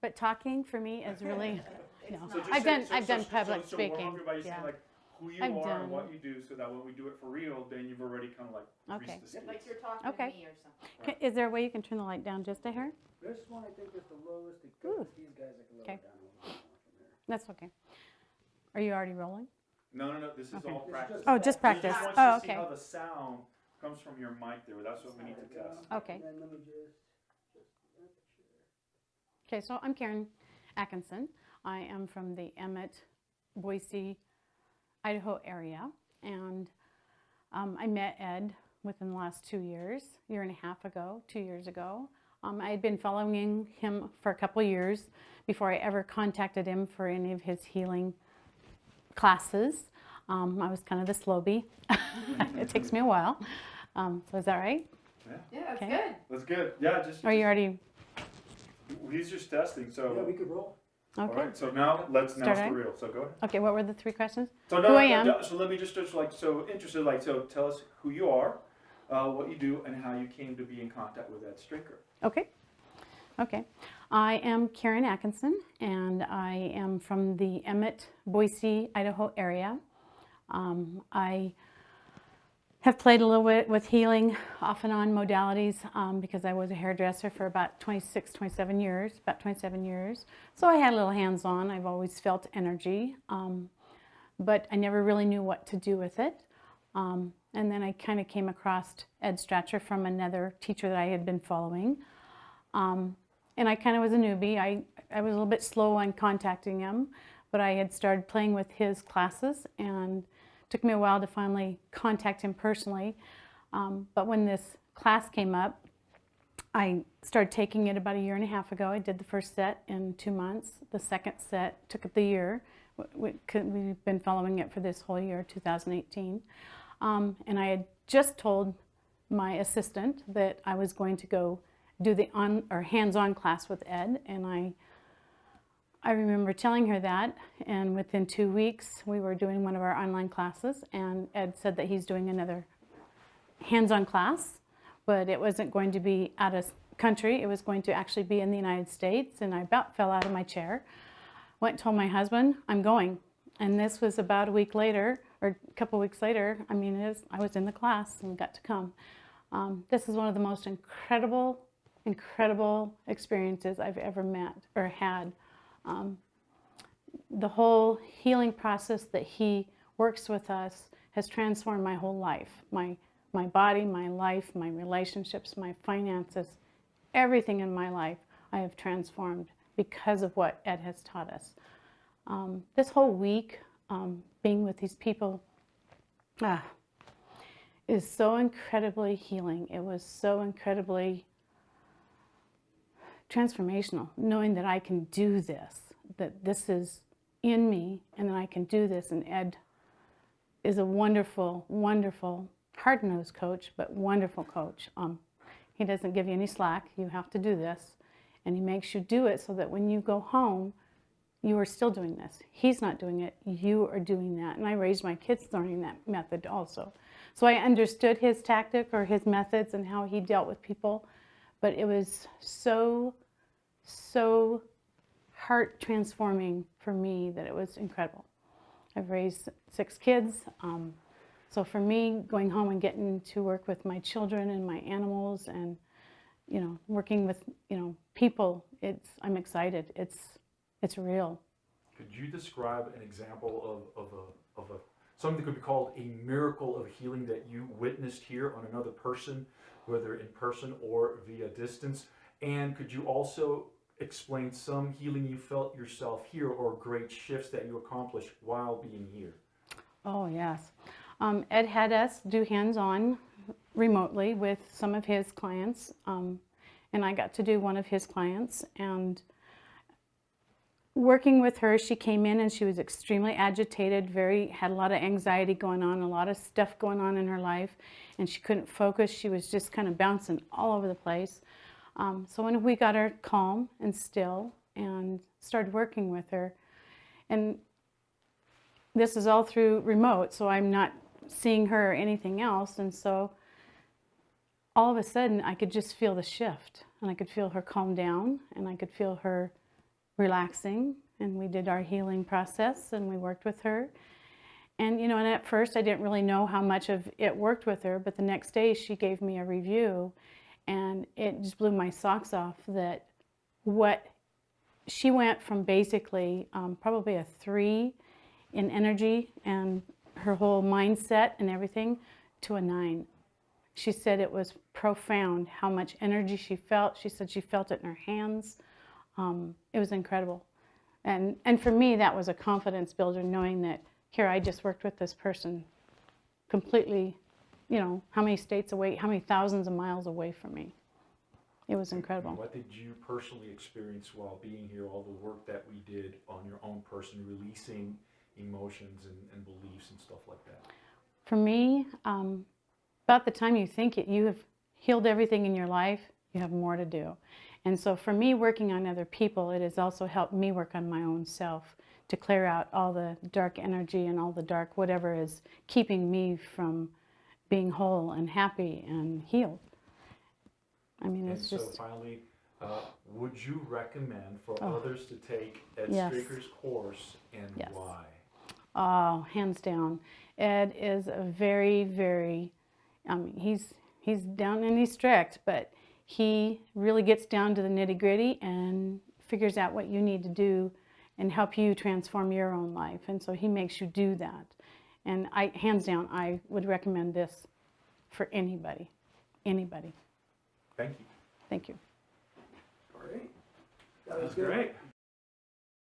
But talking for me is really, no. So just I've say- done, so- I've so- done so- public so warm speaking. up everybody saying Yeah. like who you I've are done- and what you do, so that when we do it for real, then you've already kind of like Okay. greased the Like skids. you're talking Okay. to me or something. Is there a way you can turn the light down just a hair? This one I think is the lowest. Ooh. These guys I can lower Okay. it down a little bit more from there. That's okay. Are you already rolling? No, this is Okay. all This is practice. just- Oh, just We practice. just want Oh, you to see okay. how the sound comes from your mic there. That's what we need to test. Okay. And then let me just Okay, so I'm Karen Atkinson. I am from the Emmett, Boise, Idaho area, and I met Ed within the last 2 years, year and a half ago, 2 years ago. I had been following him for a couple years before I ever contacted him for any of his healing classes. I was kind of the slow bee. It takes me a while. So is that right? Yeah, that's Okay. good. That's good. Yeah, just. Are you already? He's just testing. So. yeah, we could roll. All Okay. right. So now let's Start for it. real. So go ahead. Okay, what were the 3 questions? So Who I am. So let me just like so interested. Like so, tell us who you are, what you do, and how you came to be in contact with Ed Strachar. Okay. Okay. I am Karen Atkinson, and I am from the Emmett, Boise, Idaho area. I have played a little bit with healing off and on modalities because I was a hairdresser for about 26, 27 years, about 27 years. So I had a little hands-on. I've always felt energy, but I never really knew what to do with it. And then I kind of came across Ed Strachar from another teacher that I had been following. And I kind of was a newbie. I was a little bit slow on contacting him, but I had started playing with his classes, and it took me a while to finally contact him personally. But when this class came up, I started taking it about a year and a half ago. I did the first set in 2 months. The second set took the year. We've been following it for this whole year, 2018. And I had just told my assistant that I was going to go do the hands-on class with Ed, and I remember telling her that, and within 2 weeks we were doing one of our online classes, and Ed said that he's doing another hands-on class, but it wasn't going to be out of country, it was going to actually be in the United States, and I about fell out of my chair. Went and told my husband, I'm going. And this was about a week later, or a couple weeks later. I mean, I was in the class and got to come. This is one of the most incredible experiences I've ever met or had. The whole healing process that he works with us has transformed my whole life. My body, my life, my relationships, my finances, everything in my life I have transformed because of what Ed has taught us. This whole week, being with these people is so incredibly healing. It was so incredibly transformational, knowing that I can do this, that this is in me, and that I can do this. And Ed is a wonderful, wonderful, hard-nosed coach, but wonderful coach. He doesn't give you any slack. You have to do this. And he makes you do it so that when you go home, you are still doing this. He's not doing it. You are doing that. And I raised my kids learning that method also. So I understood his tactic or his methods and how he dealt with people. But it was so heart transforming for me that it was incredible. I've raised 6 kids. So for me, going home and getting to work with my children and my animals and, working with, people, I'm excited. It's real. Could you describe an example of something that could be called a miracle of healing that you witnessed here on another person, whether in person or via distance? And could you also explain some healing you felt yourself here or great shifts that you accomplished while being here? Oh, yes. Ed had us do hands-on remotely with some of his clients, and I got to do one of his clients. And working with her, she came in and she was extremely agitated, had a lot of anxiety going on, a lot of stuff going on in her life, and she couldn't focus. She was just kind of bouncing all over the place. So when we got her calm and still and started working with her, and this is all through remote, so I'm not seeing her or anything else, and so all of a sudden I could just feel the shift, and I could feel her calm down, and I could feel her relaxing, and we did our healing process, and we worked with her. And, and at first I didn't really know how much of it worked with her, but the next day she gave me a review, and it just blew my socks off that what she went from basically probably a 3 in energy and her whole mindset and everything to a 9. She said it was profound how much energy she felt. She said she felt it in her hands. It was incredible. And for me, that was a confidence builder, knowing that here I just worked with this person completely, how many states away, how many thousands of miles away from me. It was incredible. What did you personally experience while being here, all the work that we did on your own person, releasing emotions and beliefs and stuff like that? For me, about the time you think you have healed everything in your life, you have more to do. And so for me, working on other people, it has also helped me work on my own self to clear out all the dark energy and all the dark whatever is keeping me from being whole and happy and healed. I mean, it's and just... so finally, would you recommend for others to take Ed Yes. Strachar's course, and Yes. why? Oh, hands down. Ed is a very, very, he's down and he's strict, but he really gets down to the nitty-gritty and figures out what you need to do and help you transform your own life. And so he makes you do that. And hands down, I would recommend this for anybody. Anybody. Thank you. Thank you. All right. That was good. great.